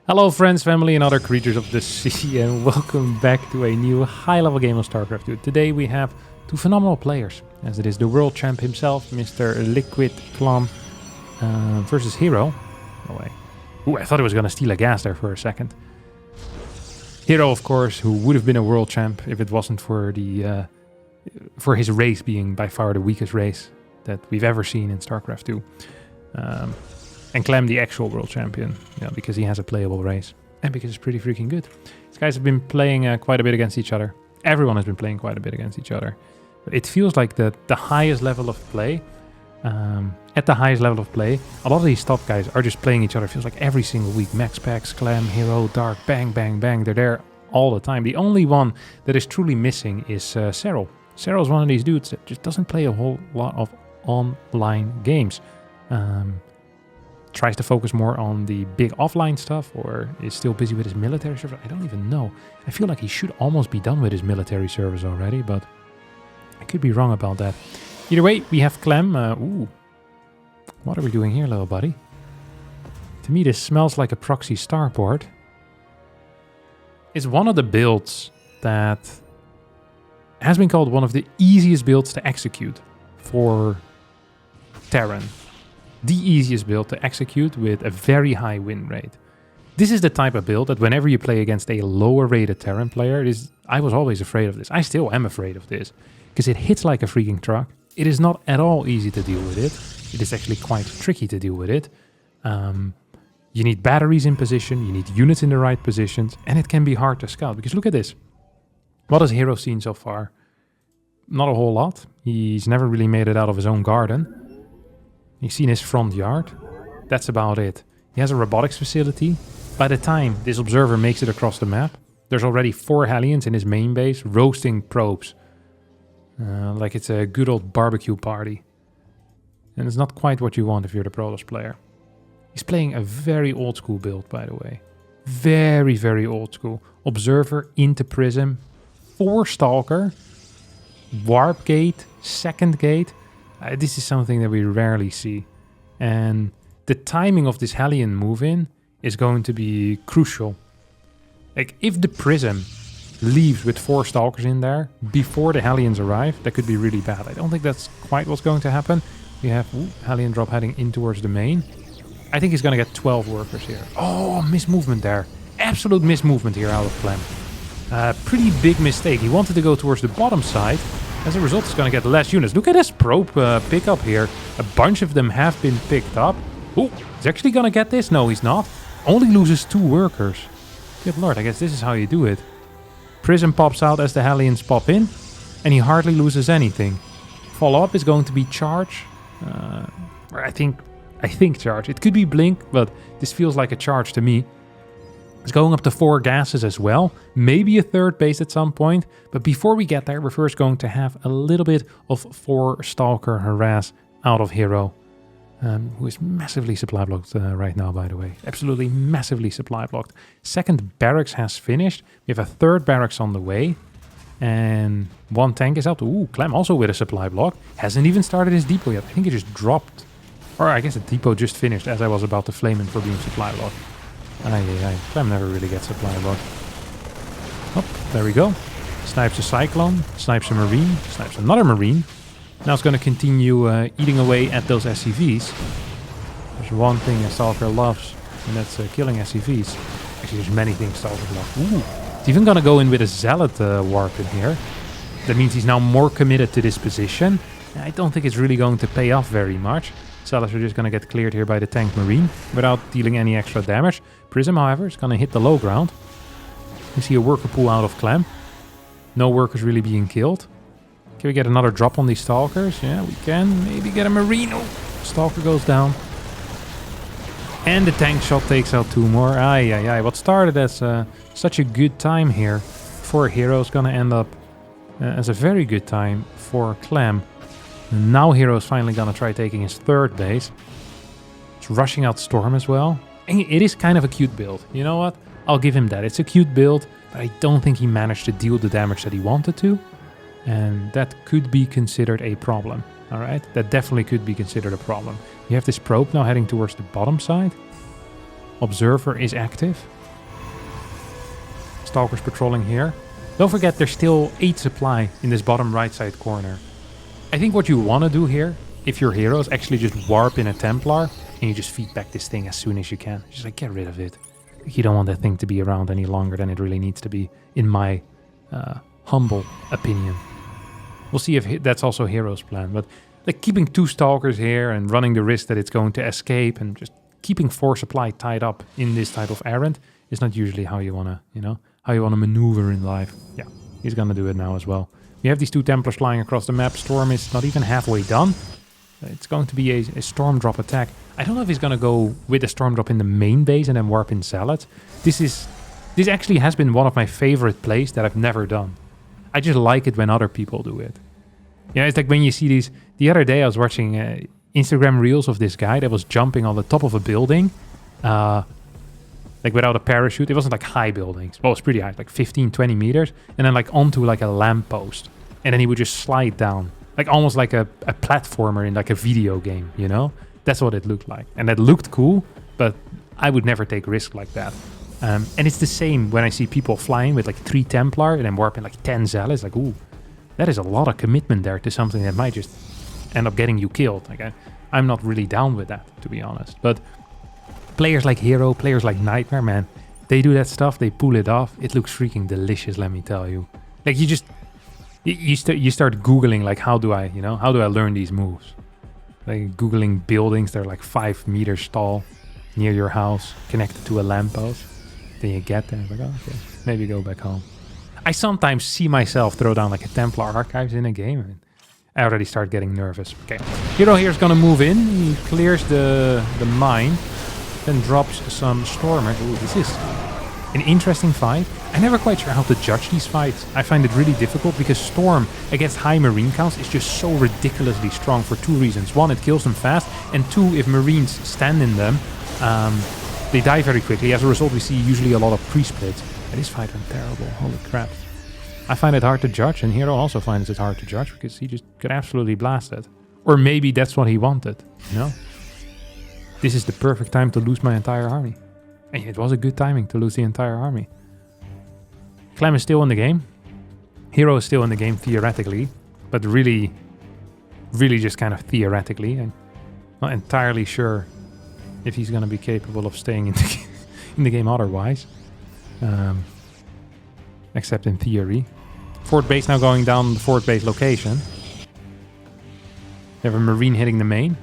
Hello friends, family and other creatures of the sea, and welcome back to a new high-level game of StarCraft 2. Today we have two phenomenal players, as it is the world champ himself, Mr. Liquid Clem, versus hero. No way. Ooh, I thought he was going to steal a gas there for a second. Hero, of course, who would have been a world champ if it wasn't for the for his race being by far the weakest race that we've ever seen in StarCraft 2. And Clem, the actual world champion, because he has a playable race and because it's pretty freaking good. These guys have been playing quite a bit against each other. Everyone has been playing quite a bit against each other. But it feels like the highest level of play, at the highest level of play, a lot of these top guys are just playing each other. It feels like every single week. Max Pax, Clem, Hero, Dark, bang, bang, bang. They're there all the time. The only one that is truly missing is Serral. Serral's one of these dudes that just doesn't play a whole lot of online games. Tries to focus more on the big offline stuff, or is still busy with his military service. I don't even know. I feel like he should almost be done with his military service already, but I could be wrong about that. Either way, we have Clem. Ooh. What are we doing here, little buddy? To me, this smells like a proxy starport. It's one of the builds that has been called one of the easiest builds to execute for Terran. The easiest build to execute with a very high win rate. This is the type of build that whenever you play against a lower rated Terran player, I was always afraid of this. I still am afraid of this, because it hits like a freaking truck. It is not at all easy to deal with it. It is actually quite tricky to deal with it. You need batteries in position, you need units in the right positions, and it can be hard to scout, because look at this. What has Hero seen so far? Not a whole lot. He's never really made it out of his own garden. You've seen his front yard. That's about it. He has a robotics facility. By the time this observer makes it across the map, there's already 4 Hellions in his main base roasting probes. Like it's a good old barbecue party. And it's not quite what you want if you're the Protoss player. He's playing a very old school build, by the way. Very, very old school. Observer into Prism. 4 Stalker. Warp Gate. Second Gate. This is something that we rarely see. And the timing of this Hellion move-in is going to be crucial. Like, if the Prism leaves with 4 Stalkers in there before the Hellions arrive, that could be really bad. I don't think that's quite what's going to happen. We have Hellion drop heading in towards the main. I think he's going to get 12 workers here. Oh, mismovement there. Absolute mismovement here out of Clem. Pretty big mistake. He wanted to go towards the bottom side. As a result, he's going to get less units. Look at this probe pickup here. A bunch of them have been picked up. Oh, he's actually going to get this? No, he's not. Only loses 2 workers. Good lord, I guess this is how you do it. Prism pops out as the Hellions pop in, and he hardly loses anything. Follow-up is going to be charge. I think charge. It could be blink, but this feels like a charge to me. It's going up to 4 gases as well, maybe a 3rd base at some point, but before we get there, we're first going to have a little bit of 4 Stalker harass out of Hero, who is massively supply blocked right now, by the way. Absolutely massively supply blocked. 2nd barracks has finished. We have a 3rd barracks on the way, and 1 tank is out. Ooh, Clem also with a supply block. Hasn't even started his depot yet. I think he just dropped. Or I guess the depot just finished as I was about to flame him for being supply blocked. Clem never really gets supply block. Oh, there we go. Snipes a Cyclone, snipes a Marine, snipes another Marine. Now it's going to continue eating away at those SCVs. There's one thing a Stalker loves, and that's killing SCVs. Actually, there's many things Stalker loves. Ooh, he's even going to go in with a Zealot warp in here. That means he's now more committed to this position. I don't think it's really going to pay off very much. Zealots are just going to get cleared here by the tank Marine without dealing any extra damage. Prism, however, is going to hit the low ground. You see a worker pool out of Clem. No workers really being killed. Can we get another drop on these Stalkers? Yeah, we can. Maybe get a Marine. Oh, Stalker goes down. And the tank shot takes out 2 more. What started as such a good time here for Hero is going to end up as a very good time for Clem. Now Hero's finally gonna try taking his 3rd base. It's rushing out Storm as well. And it is kind of a cute build. You know what? I'll give him that. It's a cute build, but I don't think he managed to deal the damage that he wanted to. And that could be considered a problem. Alright? That definitely could be considered a problem. You have this probe now heading towards the bottom side. Observer is active. Stalkers patrolling here. Don't forget there's still 8 supply in this bottom right side corner. I think what you want to do here, if you're heroes, actually just warp in a Templar and you just feed back this thing as soon as you can. Just like get rid of it. You don't want that thing to be around any longer than it really needs to be, in my humble opinion. We'll see if that's also hero's plan, but like keeping 2 Stalkers here and running the risk that it's going to escape and just keeping 4 supply tied up in this type of errand is not usually how you want to, you know, how you want to maneuver in life. Yeah, he's going to do it now as well. We have these 2 Templars flying across the map. Storm is not even halfway done. It's going to be a Storm Drop attack. I don't know if he's going to go with a Storm Drop in the main base and then warp in Salad. This actually has been one of my favorite plays that I've never done. I just like it when other people do it. Yeah, it's like when you see these... The other day I was watching Instagram reels of this guy that was jumping on the top of a building. Like without a parachute. It wasn't like high buildings. Well, it was pretty high, like 15, 20 meters. And then like onto like a lamppost. And then he would just slide down. Like almost like a platformer in like a video game, you know? That's what it looked like. And that looked cool, but I would never take risks like that. And it's the same when I see people flying with like 3 Templar and then warping like 10 Zealots. Like, ooh, that is a lot of commitment there to something that might just end up getting you killed. Like I'm not really down with that, to be honest. But players like Hero, players like Nightmare, man, they do that stuff, they pull it off. It looks freaking delicious, let me tell you. Like you just... You start Googling, like, how do I learn these moves? Like, Googling buildings that are like 5 meters tall near your house, connected to a lamppost. Then you get there, like, oh, okay, maybe go back home. I sometimes see myself throw down like a Templar Archives in a game, and I already start getting nervous. Okay, Hero here is gonna move in. He clears the mine, then drops some Stormers. Ooh, this is an interesting fight. I'm never quite sure how to judge these fights. I find it really difficult because Storm against high Marine counts is just so ridiculously strong for 2 reasons. 1, it kills them fast, and 2, if Marines stand in them, they die very quickly. As a result, we see usually a lot of pre-splits. And this fight went terrible. Holy crap. I find it hard to judge, and Hero also finds it hard to judge because he just got absolutely blasted. Or maybe that's what he wanted, you know? This is the perfect time to lose my entire army. And it was a good timing to lose the entire army. Clem is still in the game. Hero is still in the game theoretically, but really just kind of theoretically. I'm not entirely sure if he's going to be capable of staying in the game otherwise. Except in theory. Fort base now going down the fort base location. They have a Marine hitting the main.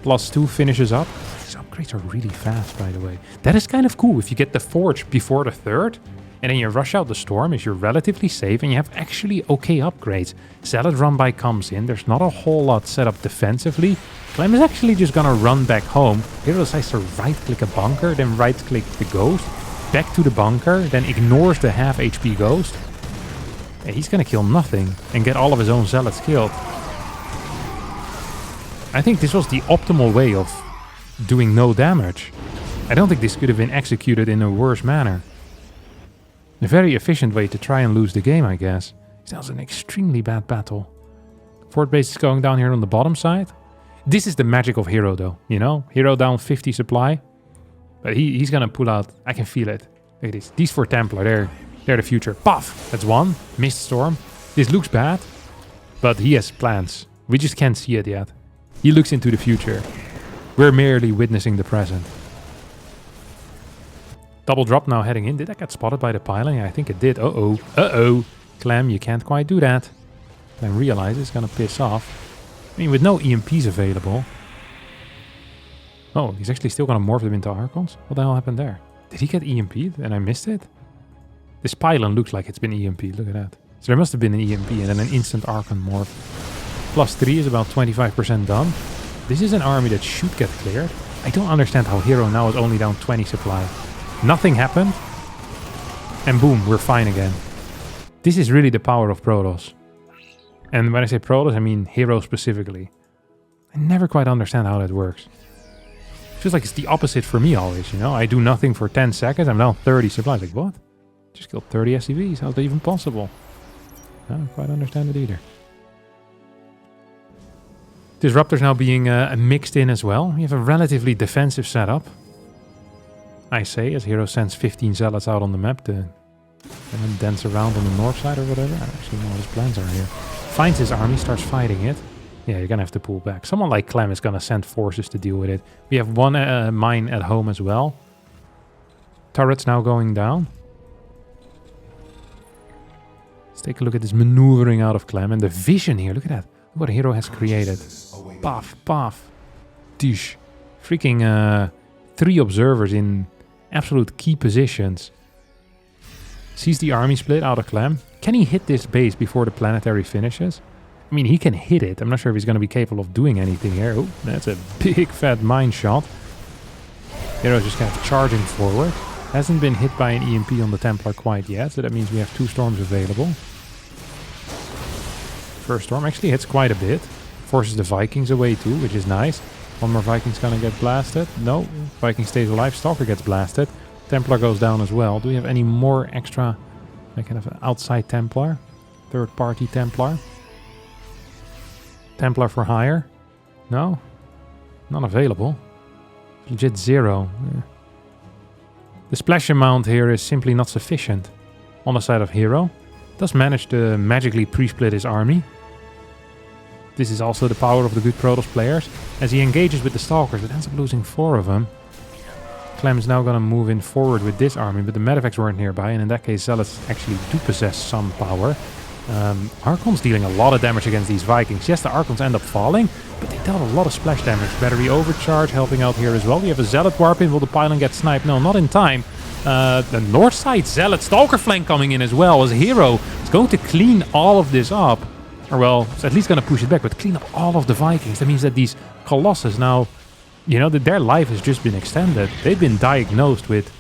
+2 finishes up. These upgrades are really fast, by the way. That is kind of cool. If you get the Forge before the 3rd, and then you rush out the Storm, is you're relatively safe, and you have actually okay upgrades. Zealot run by comes in. There's not a whole lot set up defensively. Clem is actually just gonna run back home. Hero decides to right-click a bunker, then right-click the Ghost. Back to the bunker, then ignores the half HP Ghost. And he's gonna kill nothing and get all of his own Zealots killed. I think this was the optimal way of doing no damage. I don't think this could have been executed in a worse manner. A very efficient way to try and lose the game, I guess. That was an extremely bad battle. Fort base is going down here on the bottom side. This is the magic of Hero, though, you know? Hero down 50 supply. But he's gonna pull out... I can feel it. Look at this. These 4 Templar, they're the future. Puff! That's 1. Missed Storm. This looks bad, but he has plans. We just can't see it yet. He looks into the future. We're merely witnessing the present. Double drop now heading in. Did that get spotted by the piling? I think it did. Uh-oh. Uh-oh. Clem, you can't quite do that. Clem realizes it's gonna piss off. I mean, with no EMPs available. Oh, he's actually still gonna morph them into Archons? What the hell happened there? Did he get EMP'd and I missed it? This pylon looks like it's been EMP'd. Look at that. So there must have been an EMP and then an instant Archon morph. +3 is about 25% done. This is an army that should get cleared. I don't understand how Hero now is only down 20 supply. Nothing happened. And boom, we're fine again. This is really the power of Protoss. And when I say Protoss, I mean Hero specifically. I never quite understand how that works. Feels like it's the opposite for me always, you know? I do nothing for 10 seconds, I'm down 30 supplies. Like, what? Just killed 30 SCVs. How's that even possible? I don't quite understand it either. Disruptors now being mixed in as well. We have a relatively defensive setup. I say, as hero sends 15 zealots out on the map to dance around on the north side or whatever. I don't actually know what his plans are here. Finds his army, starts fighting it. Yeah, you're gonna have to pull back. Someone like Clem is gonna send forces to deal with it. We have one mine at home as well. Turret's now going down. Let's take a look at this maneuvering out of Clem and the vision here. Look at that. Look what a hero has created. Paf, paf. Dish. Freaking 3 observers in absolute key positions. Sees the army split out of Clem. Can he hit this base before the planetary finishes? I mean, he can hit it. I'm not sure if he's going to be capable of doing anything here. Oh, that's a big fat mine shot. Hero's just kind of charging forward. Hasn't been hit by an EMP on the Templar quite yet, so that means we have 2 storms available. First storm actually hits quite a bit. Forces the Vikings away too, which is nice. One more Viking's gonna get blasted. No, Viking stays alive. Stalker gets blasted. Templar goes down as well. Do we have any more extra, like kind of an outside Templar? Third party Templar? Templar for hire? No? Not available. Legit 0. Yeah. The splash amount here is simply not sufficient. On the side of hero. Does manage to magically pre-split his army. This is also the power of the good Protoss players. As he engages with the Stalkers, but ends up losing 4 of them. Clem is now going to move in forward with this army, but the Medivacs weren't nearby, and in that case Zealots actually do possess some power. Archon's dealing a lot of damage against these Vikings. Yes, the Archons end up falling, but they dealt a lot of splash damage. Battery overcharge helping out here as well. We have a Zealot warp in. Will the pylon get sniped? No, not in time. The north side Zealot Stalker flank coming in as well. As a hero, it's going to clean all of this up. Or well, it's at least going to push it back, but clean up all of the Vikings. That means that these Colossus now, you know, that their life has just been extended. They've been diagnosed with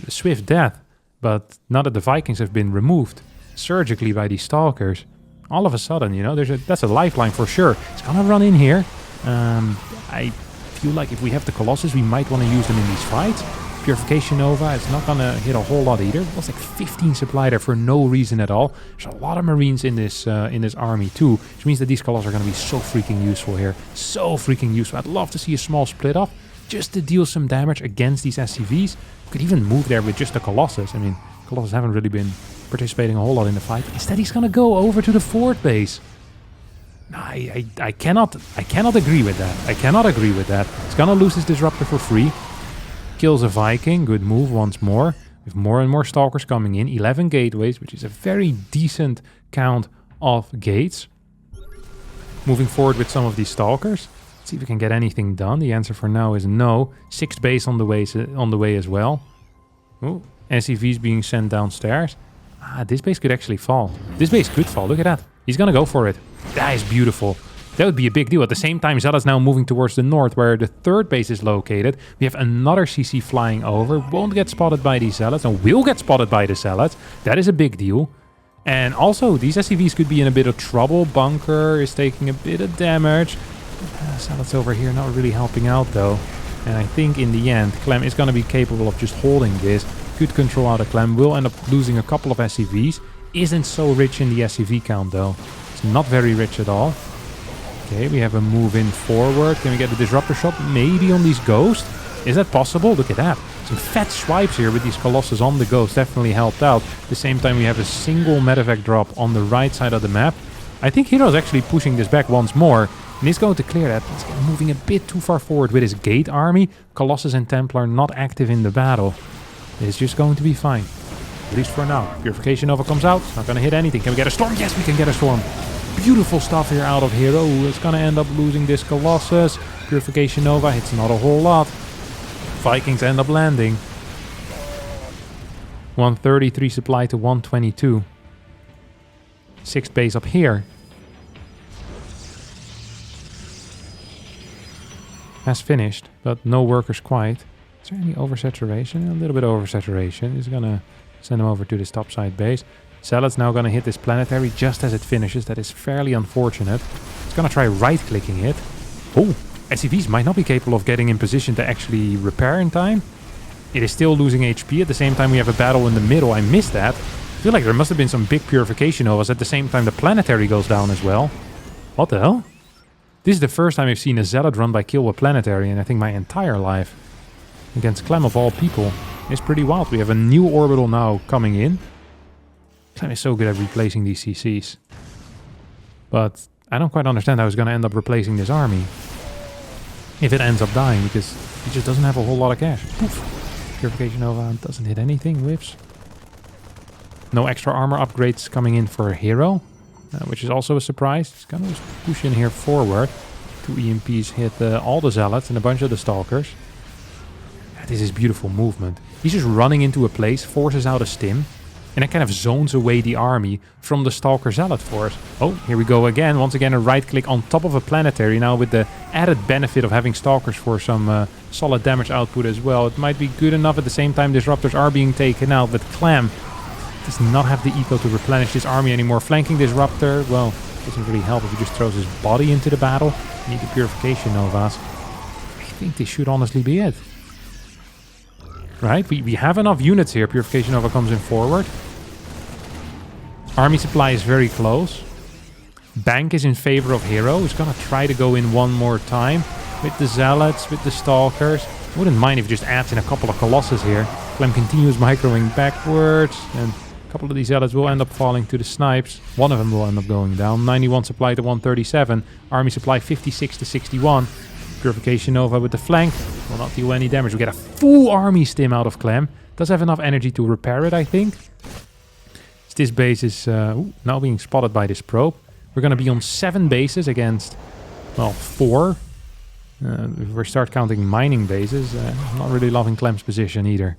swift death. But now that the Vikings have been removed surgically by these Stalkers, all of a sudden, you know, that's a lifeline for sure. It's going to run in here. I feel like if we have the Colossus, we might want to use them in these fights. Purification Nova, it's not going to hit a whole lot either. It was like 15 supply there for no reason at all. There's a lot of Marines in this army too, which means that these Colossus are going to be so freaking useful here. So freaking useful. I'd love to see a small split off just to deal some damage against these SCVs. Could even move there with just the Colossus. I mean, Colossus haven't really been participating a whole lot in the fight. Instead, he's going to go over to the fort base. I cannot agree with that. I cannot agree with that. He's going to lose his Disruptor for free. Kills a Viking. Good move once more. With more and more Stalkers coming in. 11 gateways, which is a very decent count of gates. Moving forward with some of these Stalkers. Let's see if we can get anything done. The answer for now is no. 6th base on the way as well. Ooh, SCVs being sent downstairs. This base could actually fall. This base could fall. Look at that. He's gonna go for it. That is beautiful. That would be a big deal. At the same time, Zealot's now moving towards the north, where the 3rd base is located. We have another CC flying over. Won't get spotted by these Zealots, and will get spotted by the Zealots. That is a big deal. And also, these SCVs could be in a bit of trouble. Bunker is taking a bit of damage. Zealots over here not really helping out, though. And I think in the end, Clem is going to be capable of just holding this. Good control out of Clem. Will end up losing a couple of SCVs. Isn't so rich in the SCV count, though. It's not very rich at all. Okay, we have a move in forward. Can we get a Disruptor shot? Maybe on these Ghosts? Is that possible? Look at that. Some fat swipes here with these Colossus on the Ghost. Definitely helped out. At the same time, we have a single Medevac drop on the right side of the map. I think Hero's actually pushing this back once more. And he's going to clear that. He's moving a bit too far forward with his Gate army. Colossus and Templar not active in the battle. It's just going to be fine. At least for now. Purification Nova comes out. Not going to hit anything. Can we get a Storm? Yes, we can get a Storm. Beautiful stuff here out of Hero, who is going to end up losing this Colossus. Purification Nova hits not a whole lot. Vikings end up landing. 133 supply to 122. 6th base up here. Has finished, but no workers quite. Is there any oversaturation? A little bit of oversaturation. He's going to send them over to this topside base. Zealot's now going to hit this planetary just as it finishes. That is fairly unfortunate. It's going to try right-clicking it. Oh, SCVs might not be capable of getting in position to actually repair in time. It is still losing HP. At the same time, we have a battle in the middle. I missed that. I feel like there must have been some big purification Novas. At the same time, the planetary goes down as well. What the hell? This is the first time I've seen a Zealot run by kill a planetary in I think my entire life. against Clem of all people is pretty wild. We have a new orbital now coming in. Clem is so good at replacing these CCs. But I don't quite understand how he's going to end up replacing this army. If it ends up dying, because he just doesn't have a whole lot of cash. Poof. Purification Nova doesn't hit anything, whiffs. No extra armor upgrades coming in for a hero, which is also a surprise. He's going to push in here forward. 2 EMPs hit all the zealots and a bunch of the stalkers. This is beautiful movement. He's just running into a place, forces out a stim, and it kind of zones away the army from the Stalker Zealot force. Oh, here we go again. Once again, a right click on top of a planetary. Now with the added benefit of having Stalkers for some solid damage output as well. It might be good enough. At the same time, Disruptors are being taken out, but Clem does not have the eco to replenish this army anymore. Flanking Disruptor, well, doesn't really help if he just throws his body into the battle. You need the Purification Novas. I think this should honestly be it. Right, we have enough units here. Purification Nova comes in forward. Army supply is very close. Bank is in favor of hero. He's gonna try to go in one more time with the zealots, with the stalkers. Wouldn't mind if he just adds in a couple of colossus here. Clem continues microing backwards, and a couple of these zealots will end up falling to the snipes. One of them will end up going down. 91 supply to 137. Army supply 56 to 61. Purification Nova with the flank will not deal any damage. We get a full army stim out of Clem. Does have enough energy to repair it, I think. This base is now being spotted by this probe. We're going to be on 7 bases against, well, 4. If we start counting mining bases, I'm not really loving Clem's position either.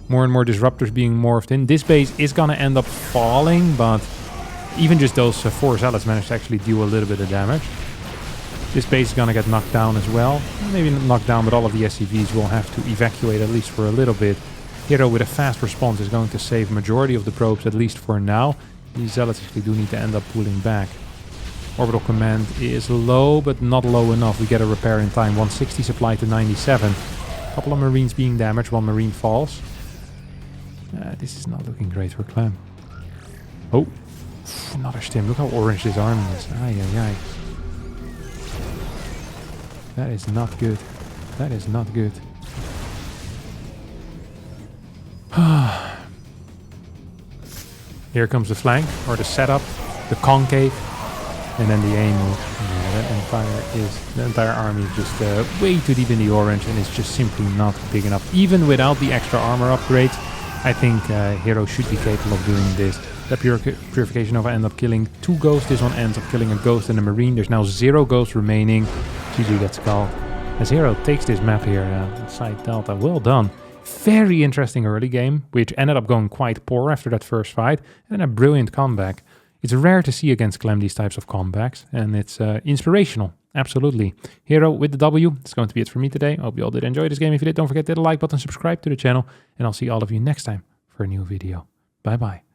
More and more disruptors being morphed in. This base is going to end up falling, but even just those 4 zealots managed to actually deal a little bit of damage. This base is going to get knocked down as well. Maybe not knocked down, but all of the SCVs will have to evacuate at least for a little bit. Hero with a fast response is going to save majority of the probes, at least for now. These zealots actually do need to end up pulling back. Orbital command is low, but not low enough. We get a repair in time. 160 supply to 97. A couple of marines being damaged. 1 marine falls. This is not looking great for Clem. Oh, another stim. Look how orange this army is. Ay, ay, ay. That is not good. That is not good. Here comes the flank, or the setup, the concave, and then the aim move. Yeah, the entire army is just way too deep in the orange, and it's just simply not big enough. Even without the extra armor upgrades, I think Hero should be capable of doing this. The Purification Nova end up killing 2 ghosts. This one ends up killing a ghost and a marine. There's now 0 ghosts remaining. GG gets called. As Hero takes this map here, side Delta, well done. Very interesting early game, which ended up going quite poor after that first fight, and a brilliant comeback. It's rare to see against Clem these types of comebacks, and it's inspirational, absolutely. Hero with the W. That's going to be it for me today. I hope you all did enjoy this game. If you did, don't forget to hit the like button, subscribe to the channel, and I'll see all of you next time for a new video. Bye bye.